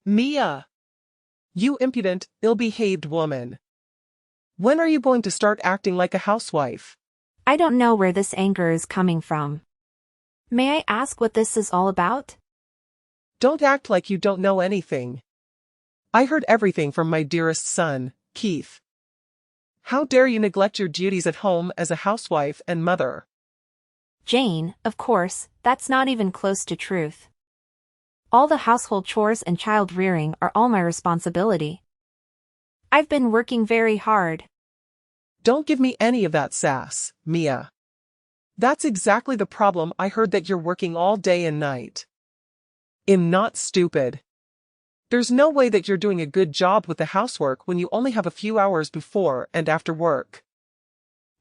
Mia! You impudent, ill-behaved woman. When are you going to start acting like a housewife? I don't know where this anger is coming from. May I ask what this is all about? Don't act like you don't know anything. I heard everything from my dearest son, Keith. How dare you neglect your duties at home as a housewife and mother? Jane, of course, that's not even close to truth. All the household chores and child rearing are all my responsibility. I've been working very hard. Don't give me any of that sass, Mia. That's exactly the problem. I heard that you're working all day and night. I'm not stupid. There's no way that you're doing a good job with the housework when you only have a few hours before and after work.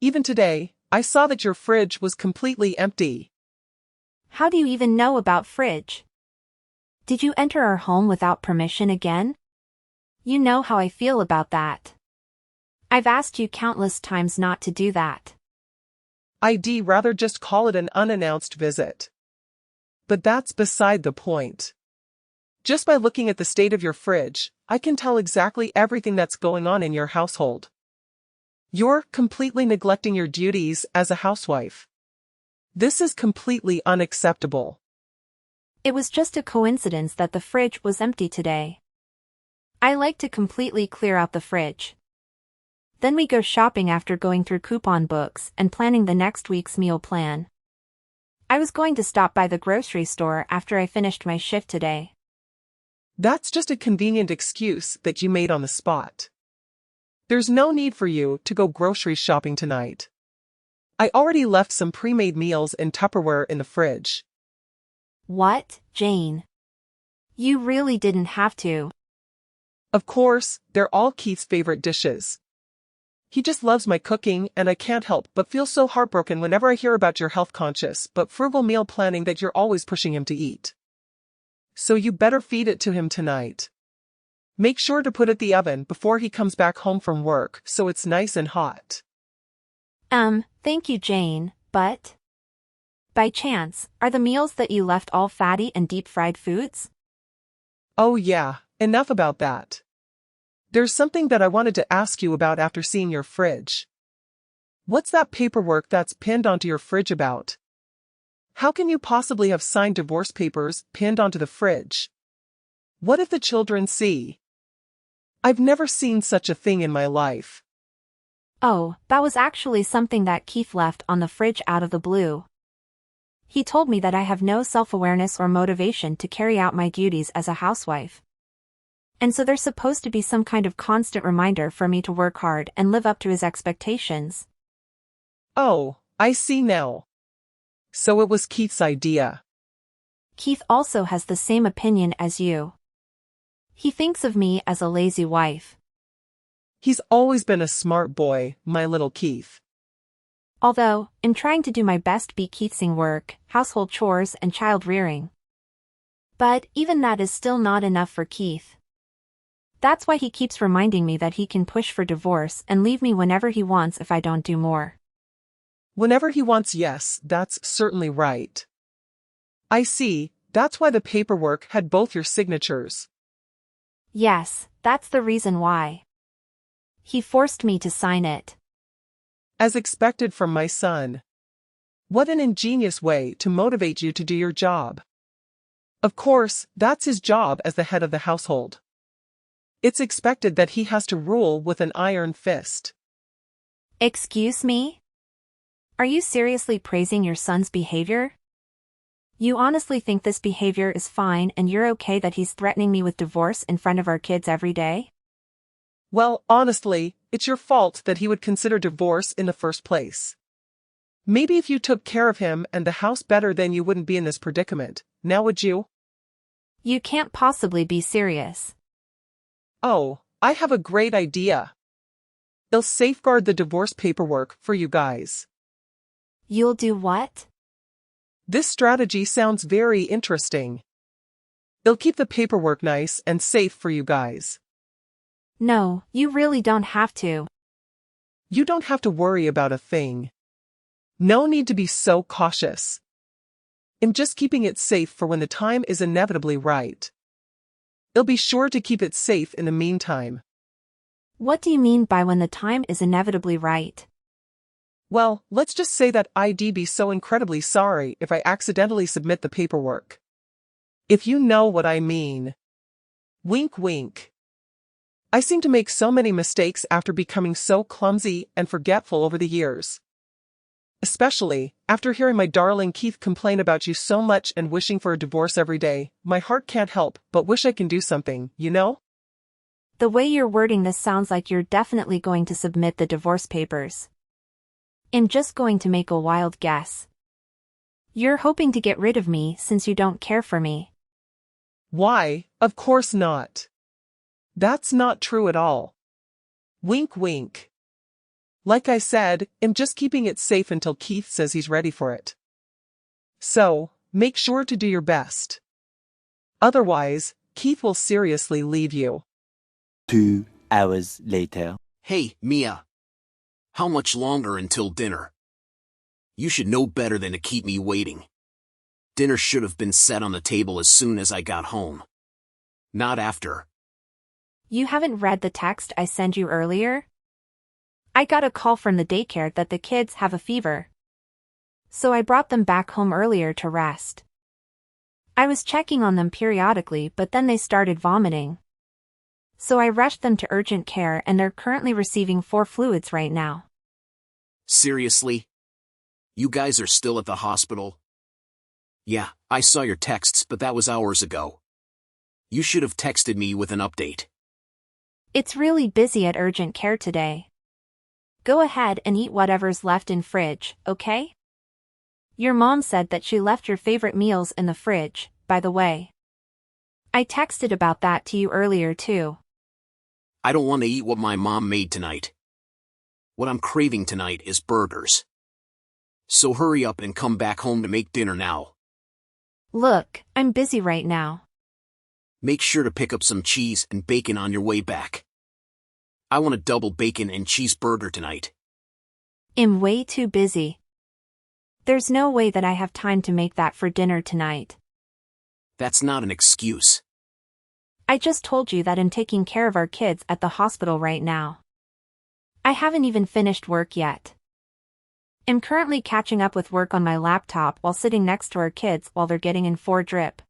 Even today, I saw that your fridge was completely empty. How do you even know about fridge? Did you enter our home without permission again? You know how I feel about that. I've asked you countless times not to do that. I'd rather just call it an unannounced visit. But that's beside the point. Just by looking at the state of your fridge, I can tell exactly everything that's going on in your household. You're completely neglecting your duties as a housewife. This is completely unacceptable. It was just a coincidence that the fridge was empty today. I like to completely clear out the fridge. Then we go shopping after going through coupon books and planning the next week's meal plan. I was going to stop by the grocery store after I finished my shift today. That's just a convenient excuse that you made on the spot. There's no need for you to go grocery shopping tonight. I already left some pre-made meals in Tupperware in the fridge. What, Jane? You really didn't have to. Of course, they're all Keith's favorite dishes. He just loves my cooking, and I can't help but feel so heartbroken whenever I hear about your health-conscious but frugal meal planning that you're always pushing him to eat. So you better feed it to him tonight. Make sure to put it in the oven before he comes back home from work so it's nice and hot. Thank you, Jane, but... By chance, are the meals that you left all fatty and deep-fried foods? Oh yeah, enough about that. There's something that I wanted to ask you about after seeing your fridge. What's that paperwork that's pinned onto your fridge about? How can you possibly have signed divorce papers pinned onto the fridge? What if the children see? I've never seen such a thing in my life. Oh, that was actually something that Keith left on the fridge out of the blue. He told me that I have no self-awareness or motivation to carry out my duties as a housewife. And so there's supposed to be some kind of constant reminder for me to work hard and live up to his expectations. Oh, I see now. So it was Keith's idea. Keith also has the same opinion as you. He thinks of me as a lazy wife. He's always been a smart boy, my little Keith. Although, I'm trying to do my best be Keithsing work, household chores and child rearing. But even that is still not enough for Keith. That's why he keeps reminding me that he can push for divorce and leave me whenever he wants if I don't do more. Whenever he wants, yes, that's certainly right. I see, that's why the paperwork had both your signatures. Yes, that's the reason why. He forced me to sign it. As expected from my son. What an ingenious way to motivate you to do your job. Of course, that's his job as the head of the household. It's expected that he has to rule with an iron fist. Excuse me? Are you seriously praising your son's behavior? You honestly think this behavior is fine and you're okay that he's threatening me with divorce in front of our kids every day? Well, honestly, it's your fault that he would consider divorce in the first place. Maybe if you took care of him and the house better, then you wouldn't be in this predicament, now would you? You can't possibly be serious. Oh, I have a great idea. I'll safeguard the divorce paperwork for you guys. You'll do what? This strategy sounds very interesting. I'll keep the paperwork nice and safe for you guys. No, you really don't have to. You don't have to worry about a thing. No need to be so cautious. I'm just keeping it safe for when the time is inevitably right. I'll be sure to keep it safe in the meantime. What do you mean by when the time is inevitably right? Well, let's just say that I'd be so incredibly sorry if I accidentally submit the paperwork. If you know what I mean. Wink wink. I seem to make so many mistakes after becoming so clumsy and forgetful over the years. Especially, after hearing my darling Keith complain about you so much and wishing for a divorce every day, my heart can't help but wish I can do something, you know? The way you're wording this sounds like you're definitely going to submit the divorce papers. I'm just going to make a wild guess. You're hoping to get rid of me since you don't care for me. Why, of course not. That's not true at all. Wink wink. Like I said, I'm just keeping it safe until Keith says he's ready for it. So, make sure to do your best. Otherwise, Keith will seriously leave you. 2 hours later. Hey, Mia. How much longer until dinner? You should know better than to keep me waiting. Dinner should have been set on the table as soon as I got home. Not after. You haven't read the text I sent you earlier? I got a call from the daycare that the kids have a fever. So I brought them back home earlier to rest. I was checking on them periodically, but then they started vomiting. So I rushed them to urgent care and they're currently receiving 4 fluids right now. Seriously? You guys are still at the hospital? Yeah, I saw your texts, but that was hours ago. You should have texted me with an update. It's really busy at urgent care today. Go ahead and eat whatever's left in fridge, okay? Your mom said that she left your favorite meals in the fridge, by the way. I texted about that to you earlier too. I don't want to eat what my mom made tonight. What I'm craving tonight is burgers. So hurry up and come back home to make dinner now. Look, I'm busy right now. Make sure to pick up some cheese and bacon on your way back. I want a double bacon and cheeseburger tonight. I'm way too busy. There's no way that I have time to make that for dinner tonight. That's not an excuse. I just told you that I'm taking care of our kids at the hospital right now. I haven't even finished work yet. I'm currently catching up with work on my laptop while sitting next to our kids while they're getting in 4 drip.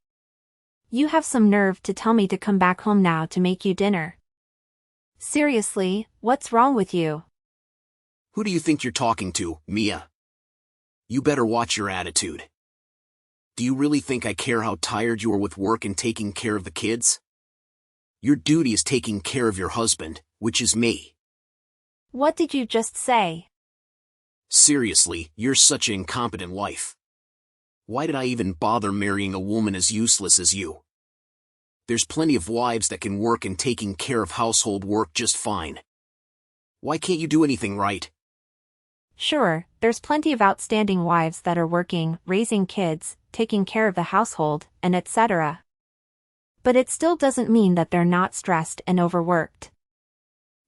You have some nerve to tell me to come back home now to make you dinner. Seriously, what's wrong with you? Who do you think you're talking to, Mia? You better watch your attitude. Do you really think I care how tired you are with work and taking care of the kids? Your duty is taking care of your husband, which is me. What did you just say? Seriously, you're such an incompetent wife. Why did I even bother marrying a woman as useless as you? There's plenty of wives that can work and taking care of household work just fine. Why can't you do anything right? Sure, there's plenty of outstanding wives that are working, raising kids, taking care of the household, and etc. But it still doesn't mean that they're not stressed and overworked.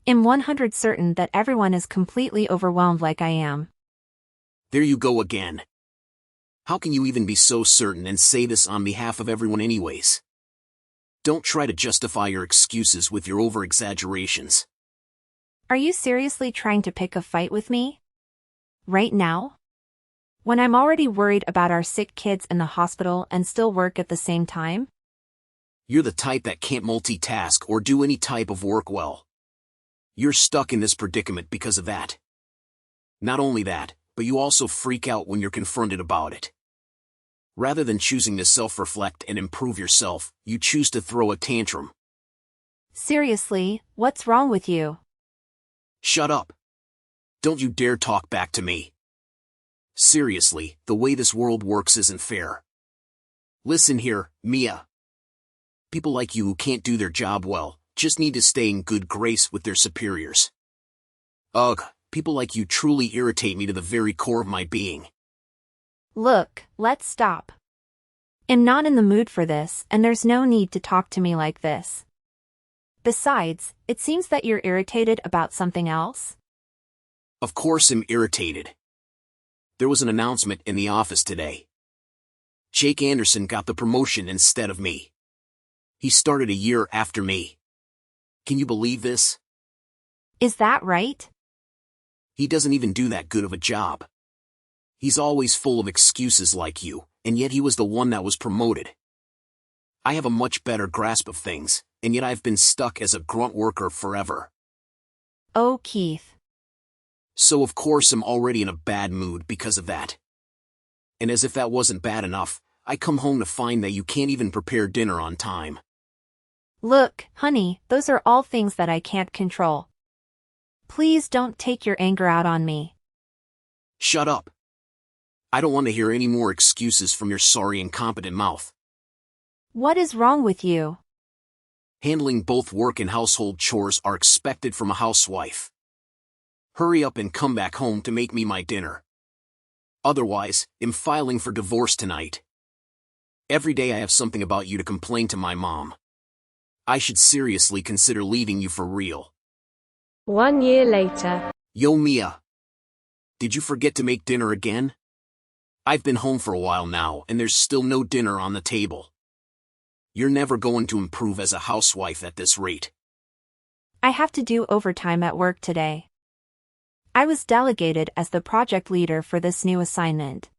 I'm 100% certain that everyone is completely overwhelmed like I am. There you go again. How can you even be so certain and say this on behalf of everyone anyways? Don't try to justify your excuses with your over-exaggerations. Are you seriously trying to pick a fight with me? Right now? When I'm already worried about our sick kids in the hospital and still work at the same time? You're the type that can't multitask or do any type of work well. You're stuck in this predicament because of that. Not only that, but you also freak out when you're confronted about it. Rather than choosing to self-reflect and improve yourself, you choose to throw a tantrum. Seriously, what's wrong with you? Shut up. Don't you dare talk back to me. Seriously, the way this world works isn't fair. Listen here, Mia. People like you who can't do their job well, just need to stay in good grace with their superiors. Ugh, people like you truly irritate me to the very core of my being. Look, let's stop. I'm not in the mood for this, and there's no need to talk to me like this. Besides, it seems that you're irritated about something else. Of course I'm irritated. There was an announcement in the office today. Jake Anderson got the promotion instead of me. He started a year after me. Can you believe this? Is that right? He doesn't even do that good of a job. He's always full of excuses like you, and yet he was the one that was promoted. I have a much better grasp of things, and yet I've been stuck as a grunt worker forever. Oh, Keith. So of course I'm already in a bad mood because of that. And as if that wasn't bad enough, I come home to find that you can't even prepare dinner on time. Look, honey, those are all things that I can't control. Please don't take your anger out on me. Shut up. I don't want to hear any more excuses from your sorry, incompetent mouth. What is wrong with you? Handling both work and household chores are expected from a housewife. Hurry up and come back home to make me my dinner. Otherwise, I'm filing for divorce tonight. Every day I have something about you to complain to my mom. I should seriously consider leaving you for real. 1 year later. Yo, Mia. Did you forget to make dinner again? I've been home for a while now and there's still no dinner on the table. You're never going to improve as a housewife at this rate. I have to do overtime at work today. I was delegated as the project leader for this new assignment.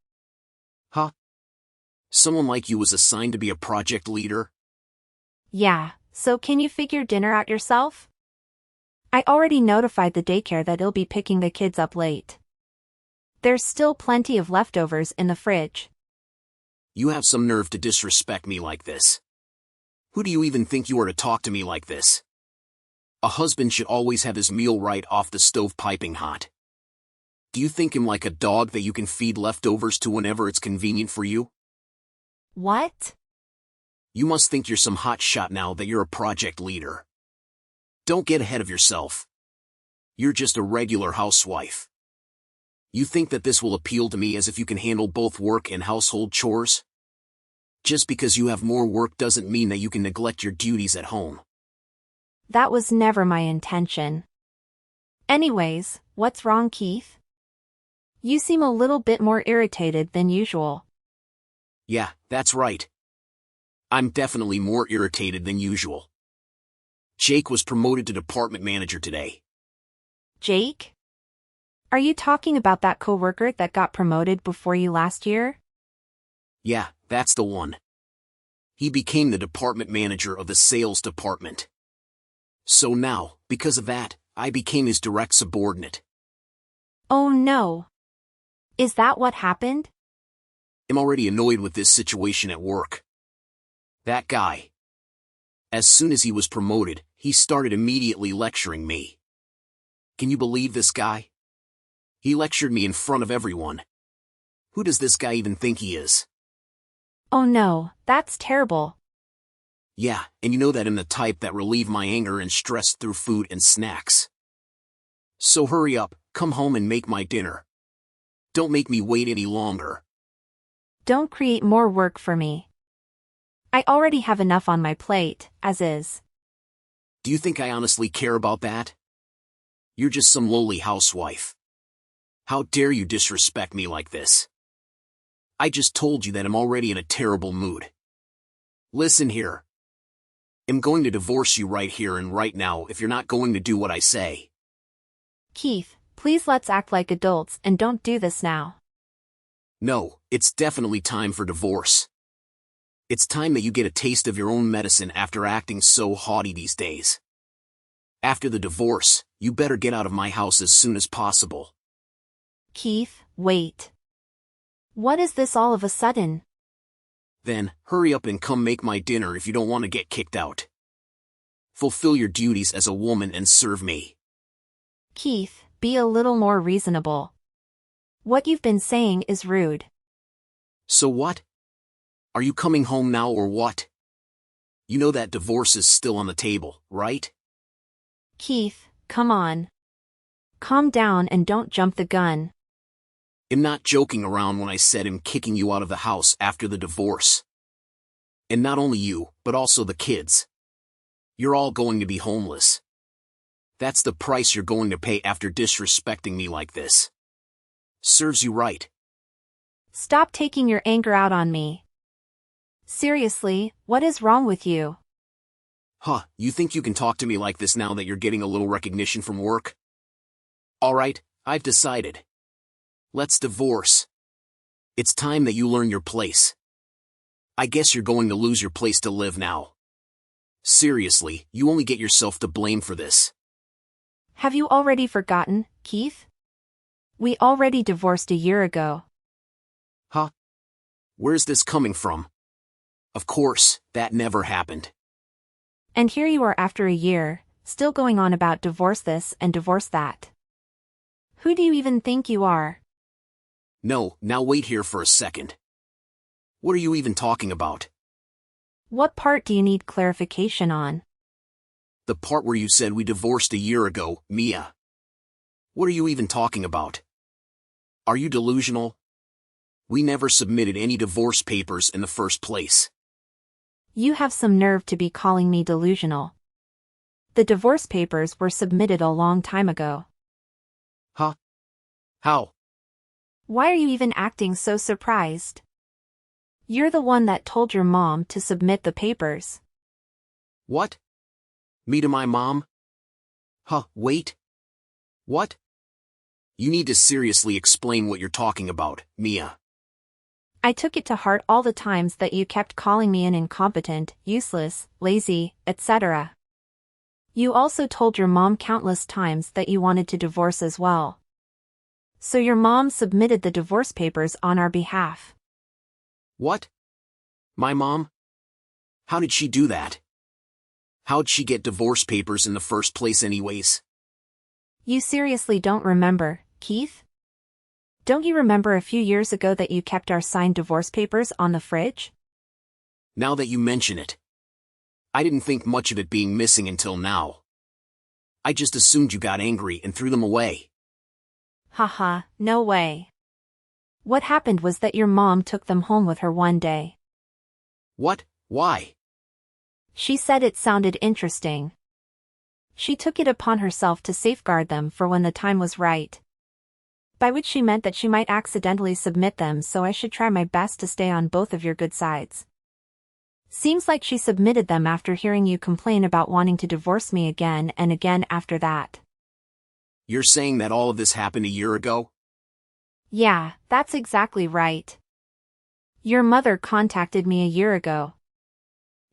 Huh? Someone like you was assigned to be a project leader? Yeah, so can you figure dinner out yourself? I already notified the daycare that I'll be picking the kids up late. There's still plenty of leftovers in the fridge. You have some nerve to disrespect me like this. Who do you even think you are to talk to me like this? A husband should always have his meal right off the stove piping hot. Do you think him like a dog that you can feed leftovers to whenever it's convenient for you? What? You must think you're some hot shot now that you're a project leader. Don't get ahead of yourself. You're just a regular housewife. You think that this will appeal to me as if you can handle both work and household chores? Just because you have more work doesn't mean that you can neglect your duties at home. That was never my intention. Anyways, what's wrong, Keith? You seem a little bit more irritated than usual. Yeah, that's right. I'm definitely more irritated than usual. Jake was promoted to department manager today. Jake? Are you talking about that coworker that got promoted before you last year? Yeah, that's the one. He became the department manager of the sales department. So now, because of that, I became his direct subordinate. Oh no. Is that what happened? I'm already annoyed with this situation at work. That guy. As soon as he was promoted, he started immediately lecturing me. Can you believe this guy? He lectured me in front of everyone. Who does this guy even think he is? Oh no, that's terrible. Yeah, and you know that I'm the type that relieve my anger and stress through food and snacks. So hurry up, come home and make my dinner. Don't make me wait any longer. Don't create more work for me. I already have enough on my plate, as is. Do you think I honestly care about that? You're just some lowly housewife. How dare you disrespect me like this? I just told you that I'm already in a terrible mood. Listen here. I'm going to divorce you right here and right now if you're not going to do what I say. Keith, please let's act like adults and don't do this now. No, it's definitely time for divorce. It's time that you get a taste of your own medicine after acting so haughty these days. After the divorce, you better get out of my house as soon as possible. Keith, wait. What is this all of a sudden? Then, hurry up and come make my dinner if you don't want to get kicked out. Fulfill your duties as a woman and serve me. Keith, be a little more reasonable. What you've been saying is rude. So what? Are you coming home now or what? You know that divorce is still on the table, right? Keith, come on. Calm down and don't jump the gun. I'm not joking around when I said I'm kicking you out of the house after the divorce. And not only you, but also the kids. You're all going to be homeless. That's the price you're going to pay after disrespecting me like this. Serves you right. Stop taking your anger out on me. Seriously, what is wrong with you? Huh, you think you can talk to me like this now that you're getting a little recognition from work? Alright, I've decided. Let's divorce. It's time that you learn your place. I guess you're going to lose your place to live now. Seriously, you only get yourself to blame for this. Have you already forgotten, Keith? We already divorced a year ago. Huh? Where's this coming from? Of course, that never happened. And here you are after a year, still going on about divorce this and divorce that. Who do you even think you are? No, now wait here for a second. What are you even talking about? What part do you need clarification on? The part where you said we divorced a year ago, Mia. What are you even talking about? Are you delusional? We never submitted any divorce papers in the first place. You have some nerve to be calling me delusional. The divorce papers were submitted a long time ago. Huh? How? Why are you even acting so surprised? You're the one that told your mom to submit the papers. What? Me to my mom? Huh, wait. What? You need to seriously explain what you're talking about, Mia. I took it to heart all the times that you kept calling me an incompetent, useless, lazy, etc. You also told your mom countless times that you wanted to divorce as well. So your mom submitted the divorce papers on our behalf. What? My mom? How did she do that? How'd she get divorce papers in the first place anyways? You seriously don't remember, Keith? Don't you remember a few years ago that you kept our signed divorce papers on the fridge? Now that you mention it. I didn't think much of it being missing until now. I just assumed you got angry and threw them away. Haha, no way. What happened was that your mom took them home with her one day. What? Why? She said it sounded interesting. She took it upon herself to safeguard them for when the time was right. By which she meant that she might accidentally submit them, so I should try my best to stay on both of your good sides. Seems like she submitted them after hearing you complain about wanting to divorce me again and again after that. You're saying that all of this happened a year ago? Yeah, that's exactly right. Your mother contacted me a year ago.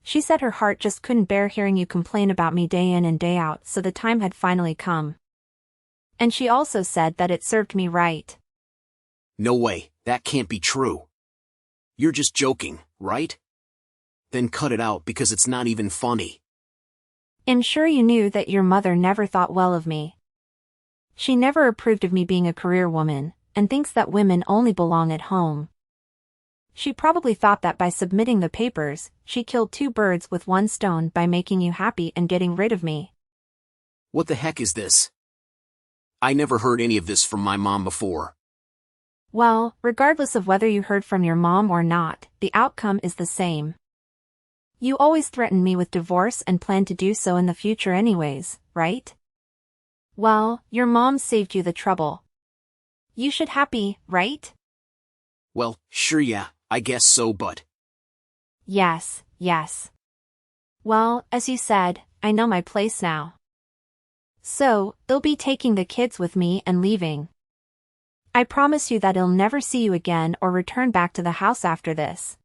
She said her heart just couldn't bear hearing you complain about me day in and day out, so the time had finally come. And she also said that it served me right. No way, that can't be true. You're just joking, right? Then cut it out because it's not even funny. I'm sure you knew that your mother never thought well of me. She never approved of me being a career woman, and thinks that women only belong at home. She probably thought that by submitting the papers, she killed two birds with one stone by making you happy and getting rid of me. What the heck is this? I never heard any of this from my mom before. Well, regardless of whether you heard from your mom or not, the outcome is the same. You always threaten me with divorce and plan to do so in the future anyways, right? Well, your mom saved you the trouble. You should happy, right? Well, sure yeah, I guess so, but... Yes, yes. Well, as you said, I know my place now. So, I'll be taking the kids with me and leaving. I promise you that I'll never see you again or return back to the house after this.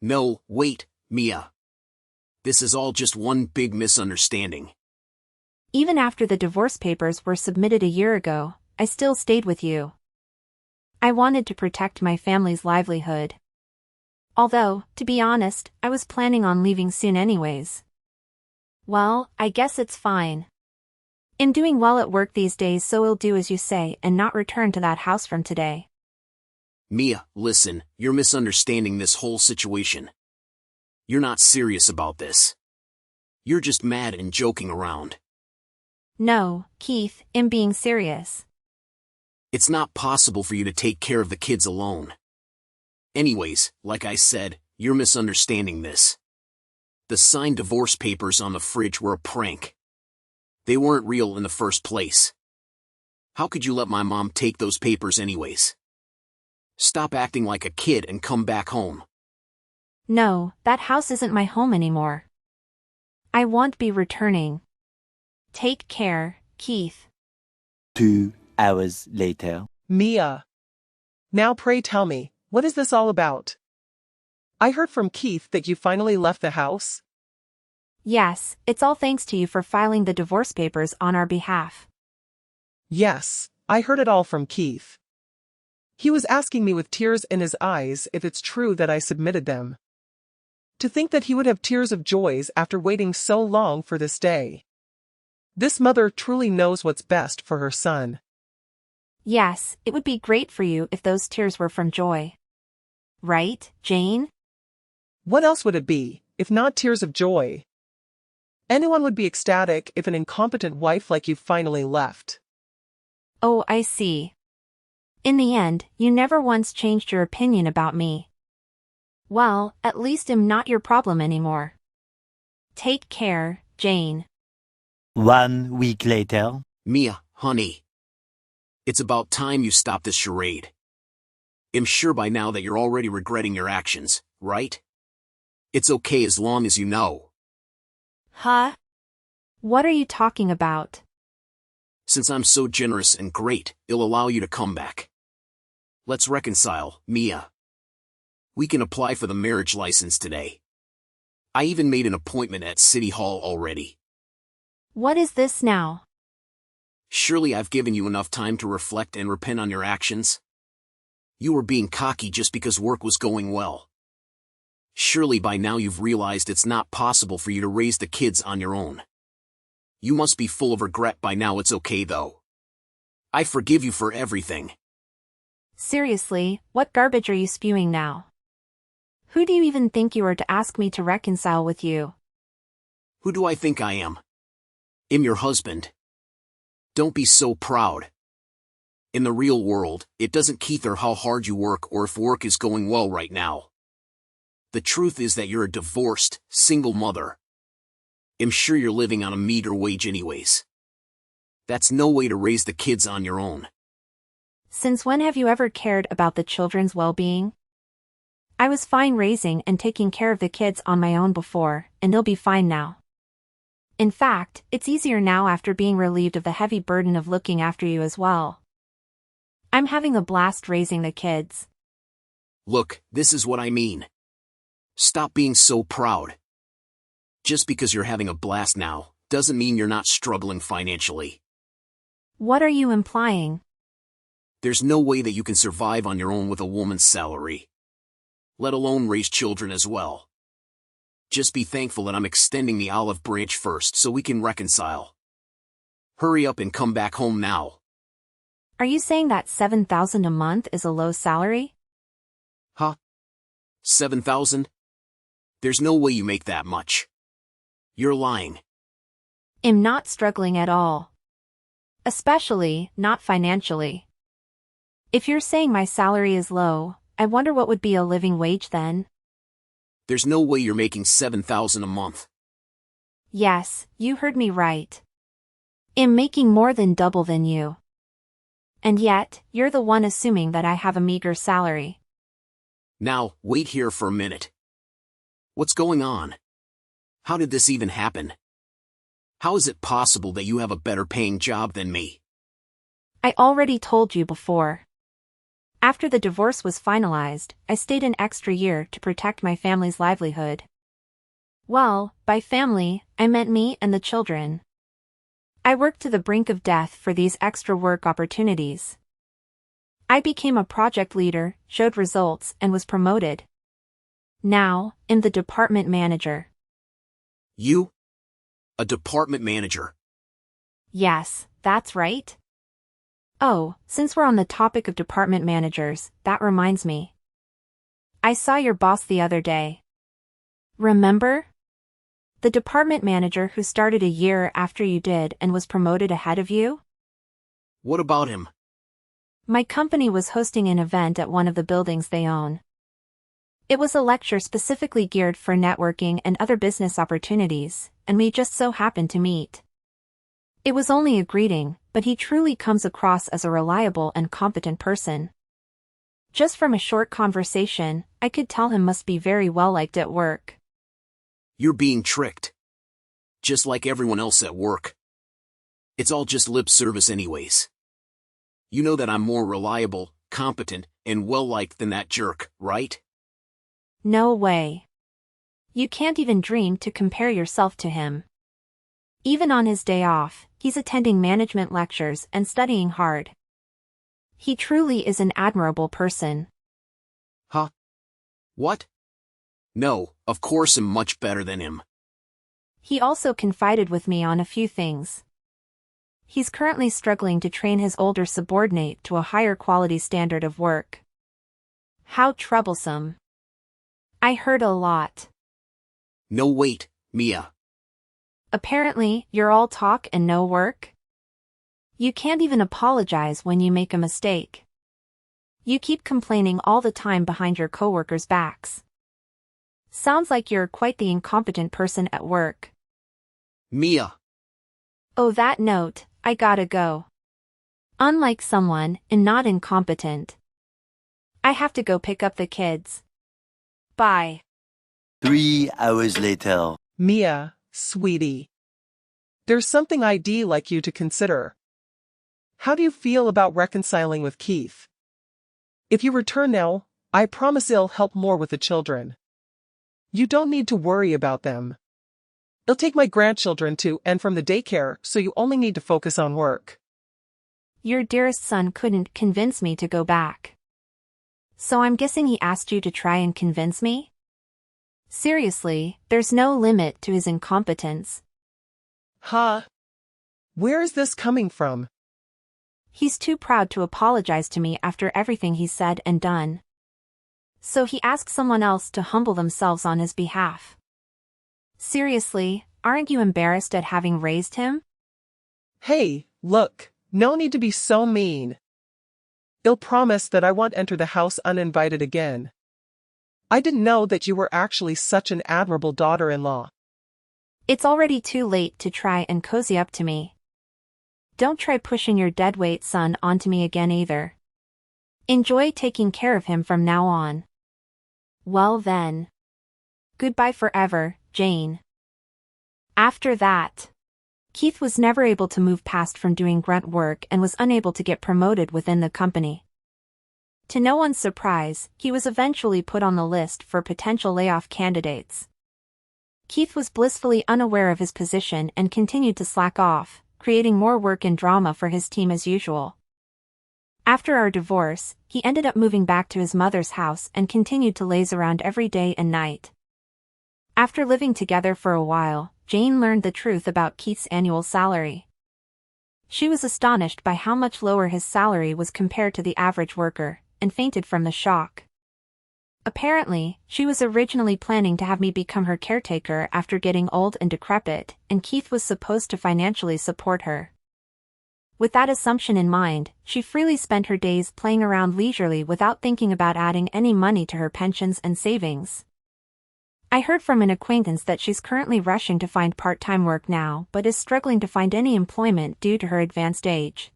No, wait, Mia. This is all just one big misunderstanding. Even after the divorce papers were submitted a year ago, I still stayed with you. I wanted to protect my family's livelihood. Although, to be honest, I was planning on leaving soon anyways. Well, I guess it's fine. I'm doing well at work these days, so I'll do as you say and not return to that house from today. Mia, listen, you're misunderstanding this whole situation. You're not serious about this. You're just mad and joking around. No, Keith, I'm being serious. It's not possible for you to take care of the kids alone. Anyways, like I said, you're misunderstanding this. The signed divorce papers on the fridge were a prank. They weren't real in the first place. How could you let my mom take those papers anyways? Stop acting like a kid and come back home. No, that house isn't my home anymore. I won't be returning. Take care, Keith. 2 hours later. Mia. Now pray tell me, what is this all about? I heard from Keith that you finally left the house. Yes, it's all thanks to you for filing the divorce papers on our behalf. Yes, I heard it all from Keith. He was asking me with tears in his eyes if it's true that I submitted them. To think that he would have tears of joy after waiting so long for this day. This mother truly knows what's best for her son. Yes, it would be great for you if those tears were from joy. Right, Jane? What else would it be, if not tears of joy? Anyone would be ecstatic if an incompetent wife like you finally left. Oh, I see. In the end, you never once changed your opinion about me. Well, at least I'm not your problem anymore. Take care, Jane. 1 week later. Mia, honey. It's about time you stop this charade. I'm sure by now that you're already regretting your actions, right? It's okay as long as you know. Huh? What are you talking about? Since I'm so generous and great, it'll allow you to come back. Let's reconcile, Mia. We can apply for the marriage license today. I even made an appointment at City Hall already. What is this now? Surely I've given you enough time to reflect and repent on your actions. You were being cocky just because work was going well. Surely by now you've realized it's not possible for you to raise the kids on your own. You must be full of regret by now. It's okay though. I forgive you for everything. Seriously, what garbage are you spewing now? Who do you even think you are to ask me to reconcile with you? Who do I think I am? I'm your husband. Don't be so proud. In the real world, it doesn't matter how hard you work or if work is going well right now. The truth is that you're a divorced, single mother. I'm sure you're living on a meager wage anyways. That's no way to raise the kids on your own. Since when have you ever cared about the children's well-being? I was fine raising and taking care of the kids on my own before, and they'll be fine now. In fact, it's easier now after being relieved of the heavy burden of looking after you as well. I'm having a blast raising the kids. Look, this is what I mean. Stop being so proud. Just because you're having a blast now, doesn't mean you're not struggling financially. What are you implying? There's no way that you can survive on your own with a woman's salary. Let alone raise children as well. Just be thankful that I'm extending the olive branch first so we can reconcile. Hurry up and come back home now. Are you saying that $7,000 a month is a low salary? Huh? 7,000? There's no way you make that much. You're lying. I'm not struggling at all. Especially, not financially. If you're saying my salary is low, I wonder what would be a living wage then? There's no way you're making 7,000 a month. Yes, you heard me right. I'm making more than double than you. And yet, you're the one assuming that I have a meager salary. Now, wait here for a minute. What's going on? How did this even happen? How is it possible that you have a better paying job than me? I already told you before. After the divorce was finalized, I stayed an extra year to protect my family's livelihood. Well, by family, I meant me and the children. I worked to the brink of death for these extra work opportunities. I became a project leader, showed results, and was promoted. Now, I'm the department manager. You? A department manager? Yes, that's right. Oh, since we're on the topic of department managers, that reminds me. I saw your boss the other day. Remember? The department manager who started a year after you did and was promoted ahead of you? What about him? My company was hosting an event at one of the buildings they own. It was a lecture specifically geared for networking and other business opportunities, and we just so happened to meet. It was only a greeting, but he truly comes across as a reliable and competent person. Just from a short conversation, I could tell him must be very well liked at work. You're being tricked. just like everyone else at work. It's all just lip service anyways. You know that I'm more reliable, competent, and well-liked than that jerk, right? No way. You can't even dream to compare yourself to him. Even on his day off, he's attending management lectures and studying hard. He truly is an admirable person. Huh? What? No, of course I'm much better than him. He also confided with me on a few things. He's currently struggling to train his older subordinate to a higher quality standard of work. How troublesome. I heard a lot. No wait, Mia. Apparently, you're all talk and no work? You can't even apologize when you make a mistake. You keep complaining all the time behind your coworkers' backs. Sounds like you're quite the incompetent person at work. Mia. Oh, that note, I gotta go. Unlike someone, and not incompetent. I have to go pick up the kids. Bye. 3 hours later. Mia, sweetie. There's something I'd like you to consider. How do you feel about reconciling with Keith? If you return now, I promise it'll help more with the children. You don't need to worry about them. I'll take my grandchildren to and from the daycare, so you only need to focus on work. Your dearest son couldn't convince me to go back. So I'm guessing he asked you to try and convince me? Seriously, there's no limit to his incompetence. Huh? Where is this coming from? He's too proud to apologize to me after everything he's said and done. So he asked someone else to humble themselves on his behalf. Seriously, aren't you embarrassed at having raised him? Hey, look, no need to be so mean. I'll promise that I won't enter the house uninvited again. I didn't know that you were actually such an admirable daughter-in-law. It's already too late to try and cozy up to me. Don't try pushing your deadweight son onto me again either. Enjoy taking care of him from now on. Well then. Goodbye forever, Jane. After that, Keith was never able to move past from doing grunt work and was unable to get promoted within the company. To no one's surprise, he was eventually put on the list for potential layoff candidates. Keith was blissfully unaware of his position and continued to slack off, creating more work and drama for his team as usual. After our divorce, he ended up moving back to his mother's house and continued to laze around every day and night. After living together for a while, Jane learned the truth about Keith's annual salary. She was astonished by how much lower his salary was compared to the average worker, and fainted from the shock. Apparently, she was originally planning to have me become her caretaker after getting old and decrepit, and Keith was supposed to financially support her. With that assumption in mind, she freely spent her days playing around leisurely without thinking about adding any money to her pensions and savings. I heard from an acquaintance that she's currently rushing to find part-time work now but is struggling to find any employment due to her advanced age.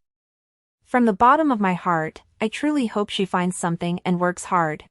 From the bottom of my heart, I truly hope she finds something and works hard.